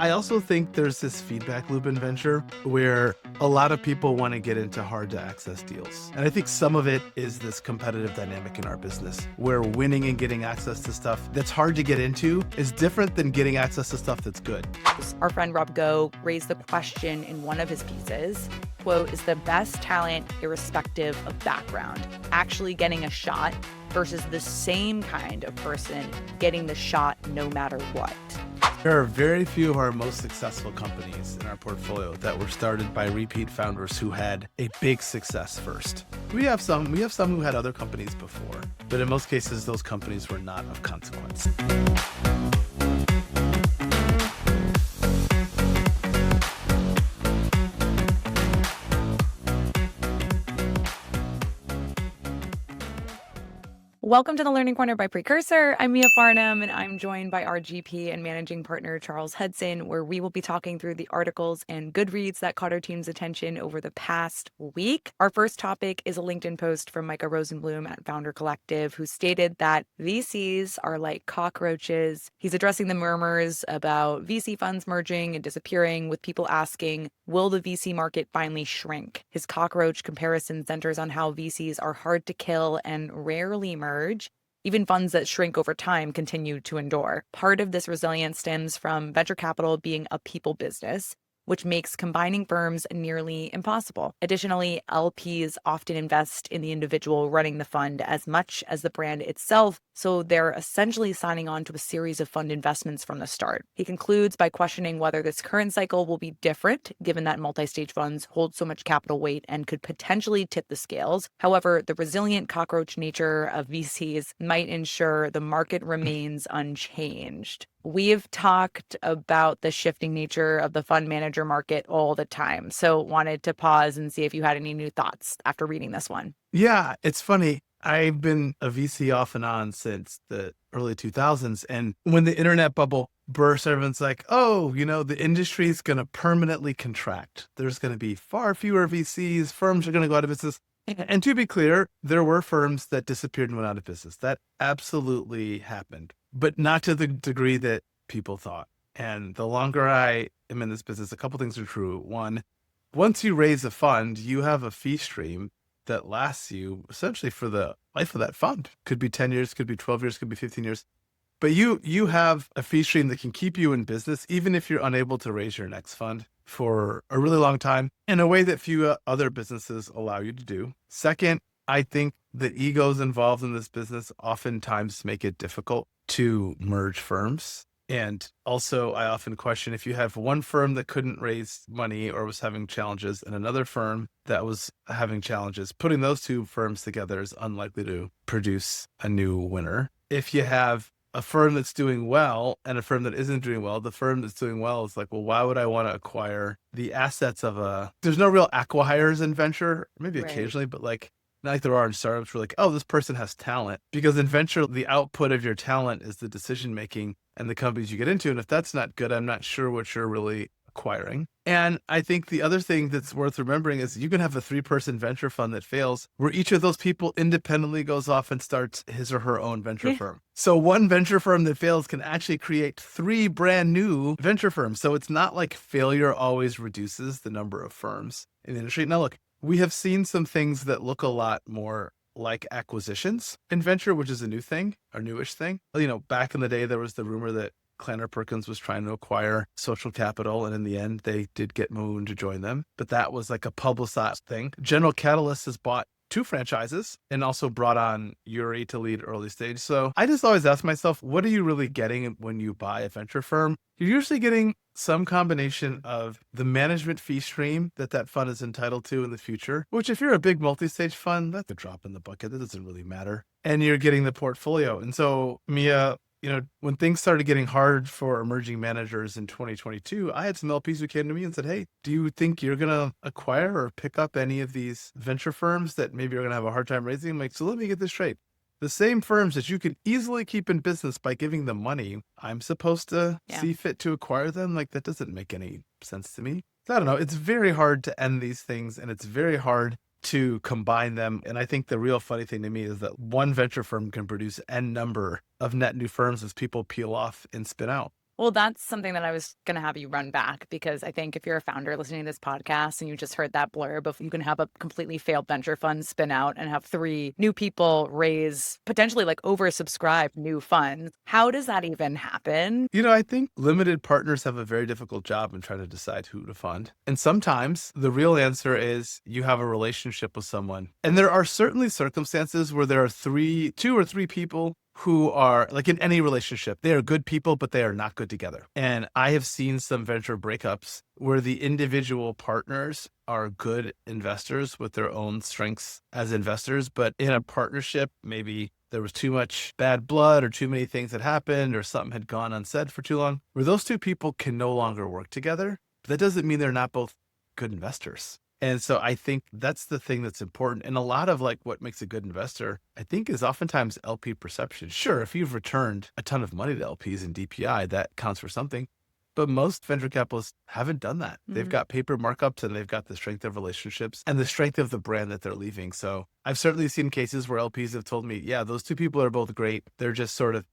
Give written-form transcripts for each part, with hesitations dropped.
I also think there's this feedback loop in venture where a lot of people want to get into hard to access deals. And I think some of it is this competitive dynamic in our business where winning and getting access to stuff that's hard to get into is different than getting access to stuff that's good. Our friend Rob Go raised the question in one of his pieces, quote, is the best talent irrespective of background actually getting a shot versus the same kind of person getting the shot no matter what? There are very few of our most successful companies in our portfolio that were started by repeat founders who had a big success first. We have some who had other companies before, but in most cases, those companies were not of consequence. Welcome to the Learning Corner by Precursor. I'm Mia Farnham, and I'm joined by our GP and managing partner, Charles Hudson, where we will be talking through the articles and good reads that caught our team's attention over the past week. Our first topic is a LinkedIn post from Micah Rosenbloom at Founder Collective, who stated that VCs are like cockroaches. He's addressing the murmurs about VC funds merging and disappearing, with people asking, will the VC market finally shrink? His cockroach comparison centers on how VCs are hard to kill and rarely merge. Even funds that shrink over time continue to endure. Part of this resilience stems from venture capital being a people business, which makes combining firms nearly impossible. Additionally, LPs often invest in the individual running the fund as much as the brand itself, so they're essentially signing on to a series of fund investments from the start. He concludes by questioning whether this current cycle will be different, given that multi-stage funds hold so much capital weight and could potentially tip the scales. However, the resilient cockroach nature of VCs might ensure the market remains unchanged. We've talked about the shifting nature of the fund manager market all the time, so wanted to pause and see if you had any new thoughts after reading this one. Yeah, it's funny. I've been a VC off and on since the early 2000s. And when the internet bubble burst, everyone's like, oh, the industry is going to permanently contract. There's going to be far fewer VCs. Firms are going to go out of business. And to be clear, there were firms that disappeared and went out of business. That absolutely happened, but not to the degree that people thought. And the longer I am in this business, a couple things are true. One, once you raise a fund, you have a fee stream that lasts you essentially for the life of that fund. Could be 10 years, could be 12 years, could be 15 years. But you have a fee stream that can keep you in business, even if you're unable to raise your next fund for a really long time, in a way that few other businesses allow you to do. Second, I think the egos involved in this business oftentimes make it difficult to merge firms. And also, I often question, if you have one firm that couldn't raise money or was having challenges and another firm that was having challenges, putting those two firms together is unlikely to produce a new winner. If you have a firm that's doing well and a firm that isn't doing well, the firm that's doing well is like, well, why would I want to acquire the assets of there's no real acqui-hires in venture, maybe occasionally, but not like there are in startups where like, oh, this person has talent. Because in venture, the output of your talent is the decision-making and the companies you get into. And if that's not good, I'm not sure what you're really acquiring. And I think the other thing that's worth remembering is you can have a 3-person venture fund that fails, where each of those people independently goes off and starts his or her own venture firm. So one venture firm that fails can actually create 3 brand new venture firms. So it's not like failure always reduces the number of firms in the industry. Now, look, we have seen some things that look a lot more like acquisitions in venture, which is a new thing, a newish thing. Back in the day, there was the rumor that Clanner Perkins was trying to acquire Social Capital, and in the end, they did get Moon to join them. But that was like a publicized thing. General Catalyst has bought 2 franchises and also brought on Yuri to lead early stage. So I just always ask myself, what are you really getting when you buy a venture firm? You're usually getting some combination of the management fee stream that fund is entitled to in the future, which if you're a big multi-stage fund, that's a drop in the bucket. That doesn't really matter. And you're getting the portfolio. And so, Mia, when things started getting hard for emerging managers in 2022, I had some LPs who came to me and said, hey, do you think you're going to acquire or pick up any of these venture firms that maybe are going to have a hard time raising? I'm like, so let me get this straight. The same firms that you can easily keep in business by giving them money, I'm supposed to see fit to acquire them? Like, that doesn't make any sense to me. So I don't know. It's very hard to end these things, and it's very hard to combine them. And I think the real funny thing to me is that one venture firm can produce N number of net new firms as people peel off and spin out. Well, that's something that I was going to have you run back because I think if you're a founder listening to this podcast and you just heard that blurb of you can have a completely failed venture fund spin out and have three new people raise potentially like oversubscribed new funds. How does that even happen? I think limited partners have a very difficult job in trying to decide who to fund. And sometimes the real answer is you have a relationship with someone. And there are certainly circumstances where there are two or three people who are like in any relationship, they are good people, but they are not good together. And I have seen some venture breakups where the individual partners are good investors with their own strengths as investors, but in a partnership, maybe there was too much bad blood or too many things had happened or something had gone unsaid for too long, where those two people can no longer work together. But that doesn't mean they're not both good investors. And so I think that's the thing that's important. And a lot of like what makes a good investor, I think, is oftentimes LP perception. Sure, if you've returned a ton of money to LPs in DPI, that counts for something. But most venture capitalists haven't done that. They've got paper markups and they've got the strength of relationships and the strength of the brand that they're leaving. So I've certainly seen cases where LPs have told me, yeah, those two people are both great. They're just sort of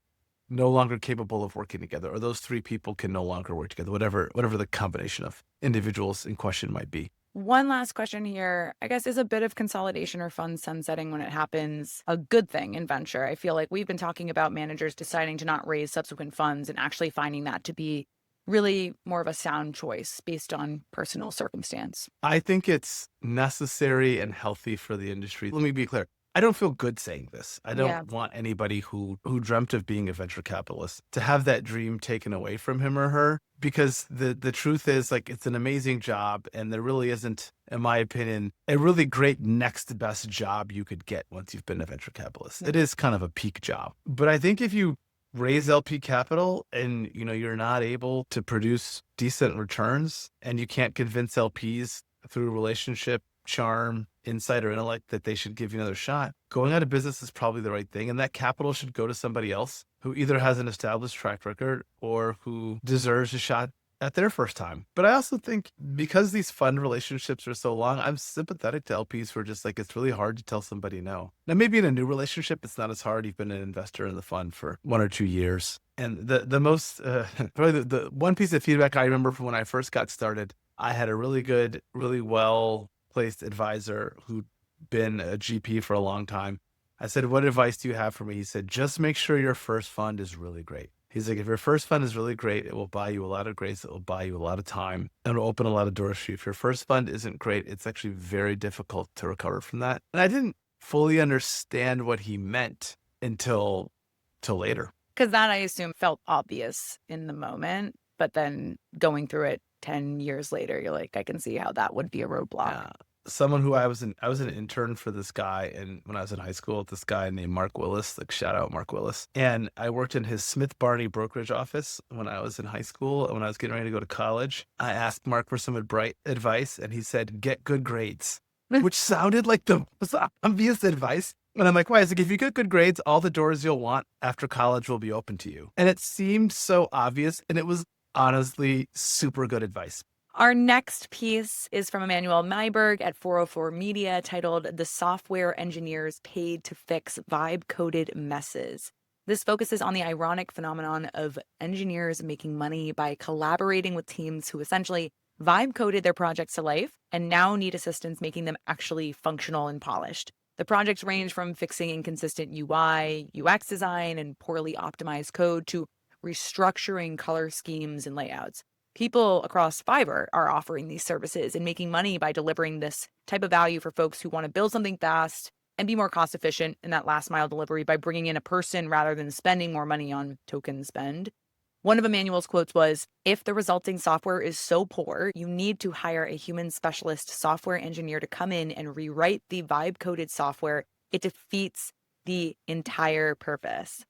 no longer capable of working together, or those three people can no longer work together, whatever the combination of individuals in question might be. One last question here, I guess, is a bit of consolidation or fund sunsetting when it happens a good thing in venture? I feel like we've been talking about managers deciding to not raise subsequent funds and actually finding that to be really more of a sound choice based on personal circumstance. I think it's necessary and healthy for the industry. Let me be clear. I don't feel good saying this. I Yeah. don't want anybody who dreamt of being a venture capitalist to have that dream taken away from him or her, because the truth is, like, it's an amazing job and there really isn't, in my opinion, a really great next best job you could get once you've been a venture capitalist. It is kind of a peak job. But I think if you raise LP capital and you're not able to produce decent returns and you can't convince LPs through relationship, charm, insight, or intellect that they should give you another shot, going out of business is probably the right thing. And that capital should go to somebody else who either has an established track record or who deserves a shot at their first time. But I also think because these fund relationships are so long, I'm sympathetic to LPs who are just like, it's really hard to tell somebody no. Now, maybe in a new relationship, it's not as hard. You've been an investor in the fund for 1 or 2 years. And the most, probably the one piece of feedback I remember from when I first got started, I had a really good, really well-placed advisor who'd been a GP for a long time. I said, what advice do you have for me? He said, just make sure your first fund is really great. He's like, if your first fund is really great, it will buy you a lot of grace. It will buy you a lot of time and it'll open a lot of doors for you. If your first fund isn't great, it's actually very difficult to recover from that. And I didn't fully understand what he meant until later. Because that, I assume, felt obvious in the moment, but then going through it 10 years later, you're like, I can see how that would be a roadblock. Yeah. Someone who I was an intern for this guy, and when I was in high school, this guy named Mark Willis, like shout out Mark Willis. And I worked in his Smith Barney brokerage office when I was in high school. And when I was getting ready to go to college, I asked Mark for some advice, and he said, get good grades, which sounded like the most obvious advice. And I'm like, why? It's like, if you get good grades, all the doors you'll want after college will be open to you. And it seemed so obvious, and it was honestly super good advice. Our next piece is from Emmanuel Myberg at 404 Media, titled The Software Engineers Paid to Fix Vibe-Coded Messes. This focuses on the ironic phenomenon of engineers making money by collaborating with teams who essentially vibe-coded their projects to life and now need assistance making them actually functional and polished. The projects range from fixing inconsistent UI, UX design, and poorly optimized code to restructuring color schemes and layouts. People across Fiverr are offering these services and making money by delivering this type of value for folks who want to build something fast and be more cost efficient in that last mile delivery by bringing in a person rather than spending more money on token spend. One of Emmanuel's quotes was, if the resulting software is so poor, you need to hire a human specialist software engineer to come in and rewrite the vibe-coded software. It defeats the entire purpose.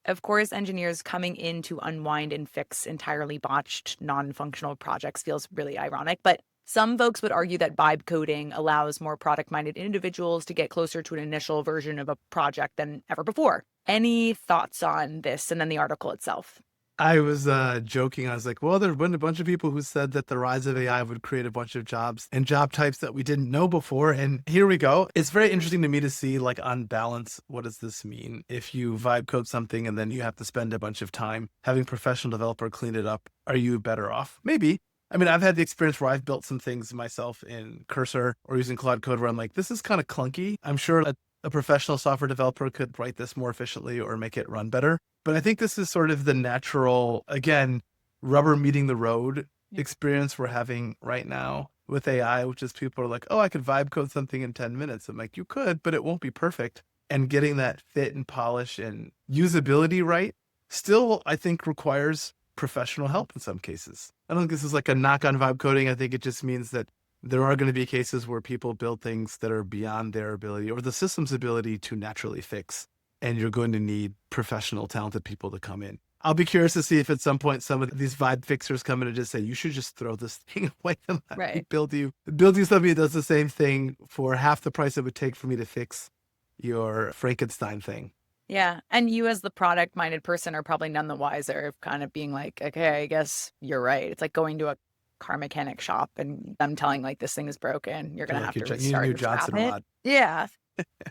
Of course, engineers coming in to unwind and fix entirely botched, non-functional projects feels really ironic, but some folks would argue that vibe coding allows more product-minded individuals to get closer to an initial version of a project than ever before. Any thoughts on this and then the article itself? I was joking. I was like, well, there have been a bunch of people who said that the rise of AI would create a bunch of jobs and job types that we didn't know before. And here we go. It's very interesting to me to see, like, on balance, what does this mean? If you vibe code something and then you have to spend a bunch of time having a professional developer clean it up, are you better off? Maybe. I mean, I've had the experience where I've built some things myself in Cursor or using Claude Code where I'm like, this is kind of clunky. I'm sure a professional software developer could write this more efficiently or make it run better. But I think this is sort of the natural, again, rubber meeting the road experience we're having right now with AI, which is people are like, oh, I could vibe code something in 10 minutes. I'm like, you could, but it won't be perfect. And getting that fit and polish and usability right still, I think, requires professional help in some cases. I don't think this is like a knock on vibe coding. I think it just means that there are going to be cases where people build things that are beyond their ability or the system's ability to naturally fix. And you're going to need professional, talented people to come in. I'll be curious to see if at some point some of these vibe fixers come in and just say, you should just throw this thing away and let me build you something that does the same thing for half the price it would take for me to fix your Frankenstein thing. Yeah. And you as the product-minded person are probably none the wiser of kind of being like, okay, I guess you're right. It's like going to a car mechanic shop and them telling like this thing is broken. You're going to have to restart or scrap it. Yeah.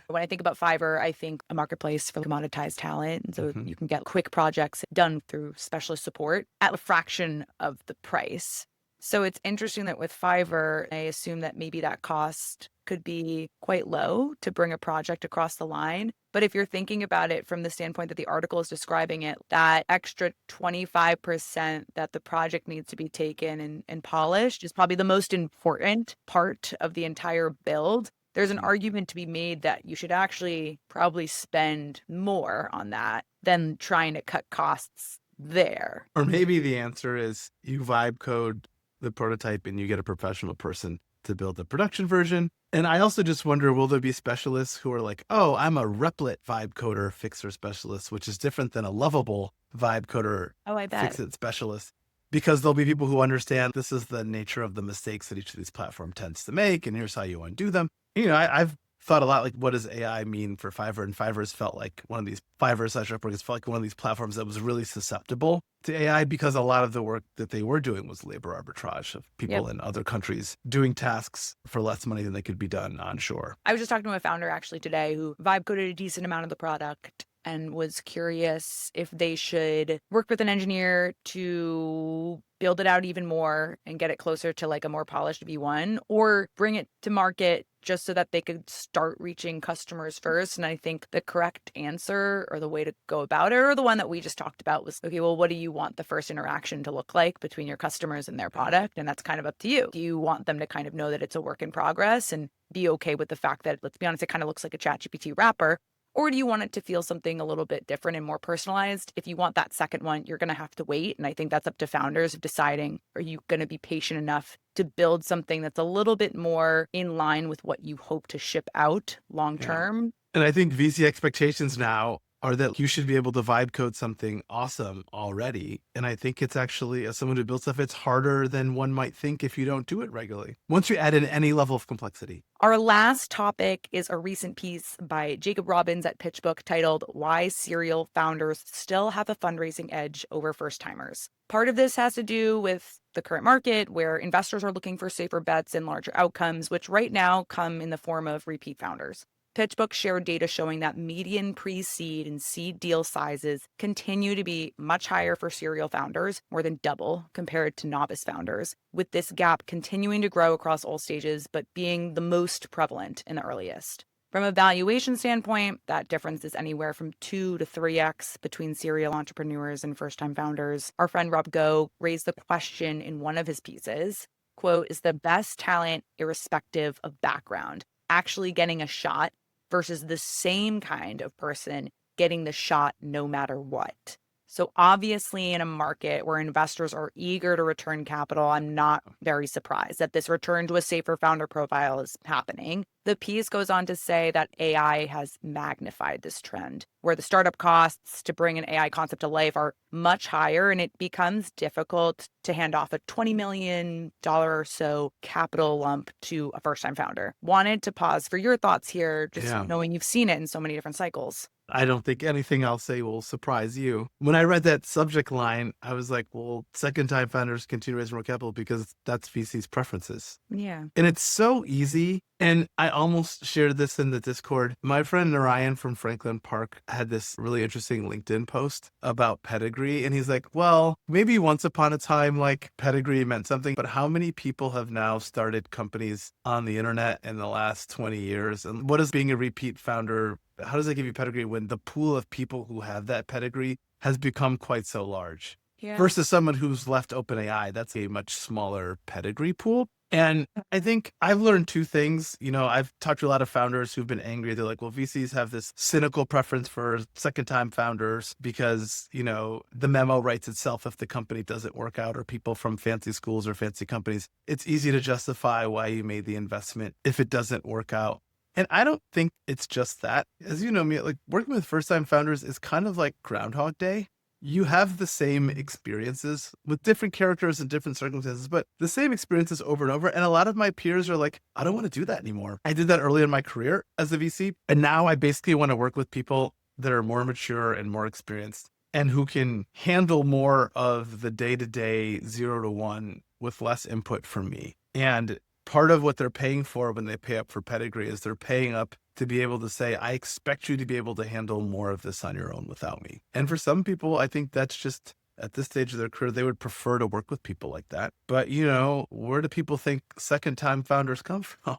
When I think about Fiverr, I think a marketplace for commoditized talent. And so you can get quick projects done through specialist support at a fraction of the price. So it's interesting that with Fiverr, I assume that maybe that cost could be quite low to bring a project across the line. But if you're thinking about it from the standpoint that the article is describing it, that extra 25% that the project needs to be taken and polished is probably the most important part of the entire build. There's an argument to be made that you should actually probably spend more on that than trying to cut costs there. Or maybe the answer is you vibe code the prototype and you get a professional person to build the production version. And I also just wonder, will there be specialists who are like, oh, I'm a Replit vibe coder fixer specialist, which is different than a Lovable vibe coder fix-it specialist. Because there'll be people who understand this is the nature of the mistakes that each of these platforms tends to make, and here's how you undo them. You know, I've thought a lot like, what does AI mean for Fiverr? And Fiverr's felt like one of these Fiverr/Upwork has felt like one of these platforms that was really susceptible to AI because a lot of the work that they were doing was labor arbitrage of people in other countries doing tasks for less money than they could be done onshore. I was just talking to a founder actually today who vibe coded a decent amount of the product and was curious if they should work with an engineer to build it out even more and get it closer to like a more polished V1 or bring it to market just so that they could start reaching customers first. And I think the correct answer or the way to go about it, or the one that we just talked about, was, okay, well, what do you want the first interaction to look like between your customers and their product? And that's kind of up to you. Do you want them to kind of know that it's a work in progress and be okay with the fact that, let's be honest, it kind of looks like a ChatGPT wrapper? Or do you want it to feel something a little bit different and more personalized? If you want that second one, you're going to have to wait. And I think that's up to founders of deciding, are you going to be patient enough to build something that's a little bit more in line with what you hope to ship out long term? And I think VC expectations now are that you should be able to vibe code something awesome already. And I think it's actually, as someone who builds stuff, it's harder than one might think if you don't do it regularly, once you add in any level of complexity. Our last topic is a recent piece by Jacob Robbins at Pitchbook titled "Why Serial Founders Still Have a Fundraising Edge Over First-Timers." Part of this has to do with the current market where investors are looking for safer bets and larger outcomes, which right now come in the form of repeat founders. Pitchbook shared data showing that median pre-seed and seed deal sizes continue to be much higher for serial founders, more than double compared to novice founders, with this gap continuing to grow across all stages, but being the most prevalent in the earliest. From a valuation standpoint, that difference is anywhere from 2 to 3x between serial entrepreneurs and first-time founders. Our friend Rob Go raised the question in one of his pieces, quote, is the best talent irrespective of background actually getting a shot versus the same kind of person getting the shot no matter what? So obviously in a market where investors are eager to return capital, I'm not very surprised that this return to a safer founder profile is happening. The piece goes on to say that AI has magnified this trend, where the startup costs to bring an AI concept to life are much higher, and it becomes difficult to hand off a $20 million or so capital lump to a first-time founder. Wanted to pause for your thoughts here, just knowing you've seen it in so many different cycles. I don't think anything I'll say will surprise you. When I read that subject line, I was like, well, second time founders continue to raise more capital because that's VC's preferences. Yeah. And it's so easy. And I almost shared this in the Discord. My friend Narayan from Franklin Park had this really interesting LinkedIn post about pedigree. And he's like, well, maybe once upon a time, like pedigree meant something, but how many people have now started companies on the internet in the last 20 years? And what does being a repeat founder, how does it give you pedigree when the pool of people who have that pedigree has become quite so large? Yeah. Versus someone who's left OpenAI, that's a much smaller pedigree pool. And I think I've learned two things. I've talked to a lot of founders who've been angry. They're like, well, VCs have this cynical preference for second time founders because, the memo writes itself if the company doesn't work out, or people from fancy schools or fancy companies. It's easy to justify why you made the investment if it doesn't work out. And I don't think it's just that. As you know me, like working with first time founders is kind of like Groundhog Day. You have the same experiences with different characters and different circumstances, but the same experiences over and over. And a lot of my peers are like, I don't want to do that anymore. I did that early in my career as a VC. And now I basically want to work with people that are more mature and more experienced and who can handle more of the day-to-day 0 to 1 with less input from me. And part of what they're paying for when they pay up for pedigree is they're paying up to be able to say, I expect you to be able to handle more of this on your own without me. And for some people, I think that's just at this stage of their career, they would prefer to work with people like that. But, where do people think second time founders come from?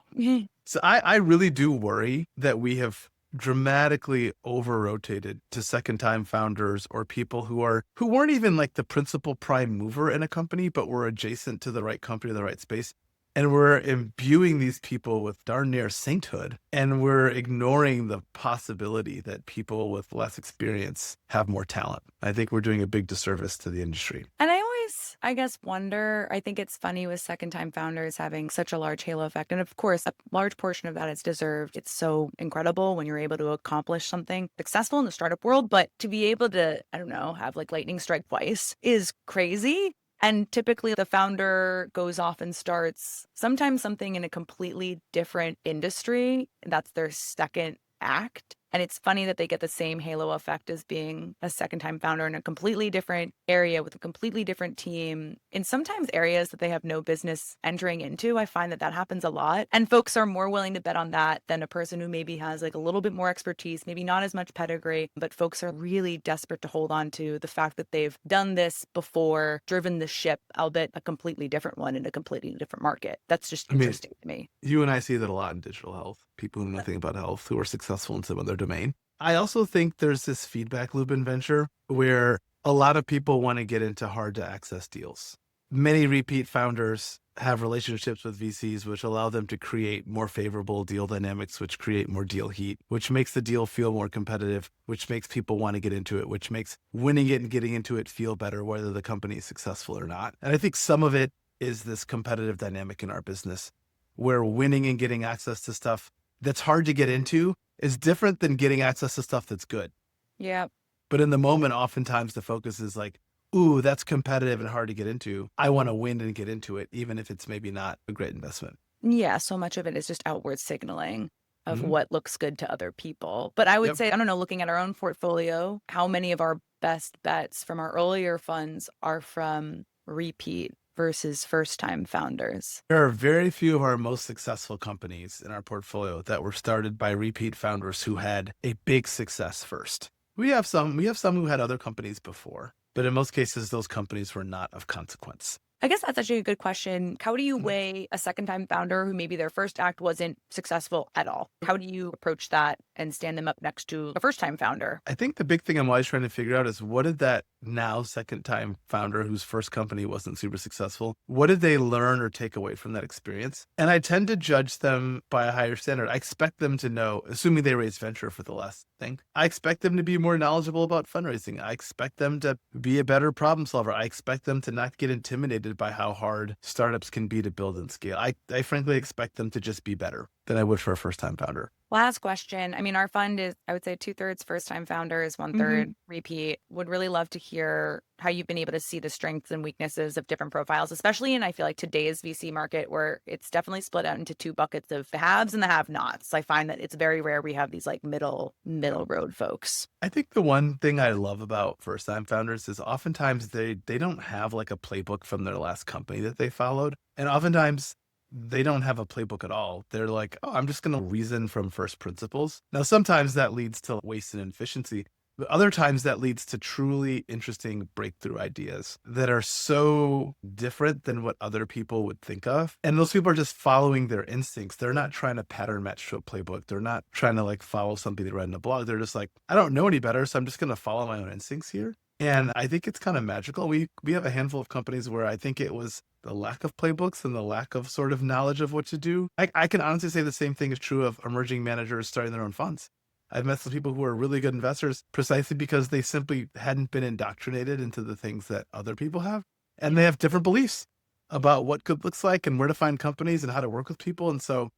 So I really do worry that we have dramatically over rotated to second time founders or people who weren't even like the principal prime mover in a company, but were adjacent to the right company, the right space. And we're imbuing these people with darn near sainthood. And we're ignoring the possibility that people with less experience have more talent. I think we're doing a big disservice to the industry. And I always, I guess, wonder, I think it's funny with second time founders having such a large halo effect. And of course, a large portion of that is deserved. It's so incredible when you're able to accomplish something successful in the startup world. But to be able to, I don't know, have like lightning strike twice is crazy. And typically the founder goes off and starts sometimes something in a completely different industry. That's their second act. And it's funny that they get the same halo effect as being a second time founder in a completely different area with a completely different team in sometimes areas that they have no business entering into. I find that happens a lot. And folks are more willing to bet on that than a person who maybe has like a little bit more expertise, maybe not as much pedigree, but folks are really desperate to hold on to the fact that they've done this before, driven the ship, albeit a completely different one in a completely different market. That's just interesting to me. You and I see that a lot in digital health. People who know nothing about health who are successful in some other domain. I also think there's this feedback loop in venture where a lot of people want to get into hard to access deals. Many repeat founders have relationships with VCs, which allow them to create more favorable deal dynamics, which create more deal heat, which makes the deal feel more competitive, which makes people want to get into it, which makes winning it and getting into it feel better, whether the company is successful or not. And I think some of it is this competitive dynamic in our business where winning and getting access to stuff that's hard to get into is different than getting access to stuff that's good. Yeah. But in the moment, oftentimes the focus is like, ooh, that's competitive and hard to get into. I want to win and get into it, even if it's maybe not a great investment. Yeah. So much of it is just outward signaling of what looks good to other people. But I would say, I don't know, looking at our own portfolio, how many of our best bets from our earlier funds are from repeat versus first-time founders? There are very few of our most successful companies in our portfolio that were started by repeat founders who had a big success first. We have some who had other companies before, but in most cases, those companies were not of consequence. I guess that's actually a good question. How do you weigh a second-time founder who maybe their first act wasn't successful at all? How do you approach that and stand them up next to a first-time founder? I think the big thing I'm always trying to figure out is what did that now second-time founder whose first company wasn't super successful, what did they learn or take away from that experience? And I tend to judge them by a higher standard. I expect them to know, assuming they raised venture for the last thing, I expect them to be more knowledgeable about fundraising. I expect them to be a better problem solver. I expect them to not get intimidated by how hard startups can be to build and scale. I frankly expect them to just be better than I would for a first-time founder. Last question. I mean, our fund is, I would say, 2/3 first-time founders, 1/3 repeat. Would really love to hear how you've been able to see the strengths and weaknesses of different profiles, especially in, I feel like, today's VC market, where it's definitely split out into two buckets of the haves and the have-nots. I find that it's very rare we have these like middle road folks. I think the one thing I love about first time founders is oftentimes they don't have like a playbook from their last company that they followed. And oftentimes they don't have a playbook at all. They're like, oh, I'm just going to reason from first principles. Now, sometimes that leads to waste and inefficiency, but other times that leads to truly interesting breakthrough ideas that are so different than what other people would think of. And those people are just following their instincts. They're not trying to pattern match to a playbook. They're not trying to like follow something they read in a blog. They're just like, I don't know any better, so I'm just going to follow my own instincts here. And I think it's kind of magical. We have a handful of companies where I think it was the lack of playbooks and the lack of sort of knowledge of what to do. I can honestly say the same thing is true of emerging managers starting their own funds. I've met some people who are really good investors precisely because they simply hadn't been indoctrinated into the things that other people have. And they have different beliefs about what good looks like and where to find companies and how to work with people. And so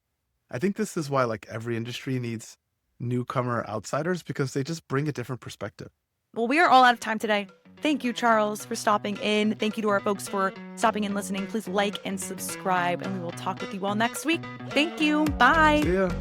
I think this is why like every industry needs newcomer outsiders, because they just bring a different perspective. Well, we are all out of time today. Thank you, Charles, for stopping in. Thank you to our folks for stopping and listening. Please like and subscribe, and we will talk with you all next week. Thank you. Bye. See ya.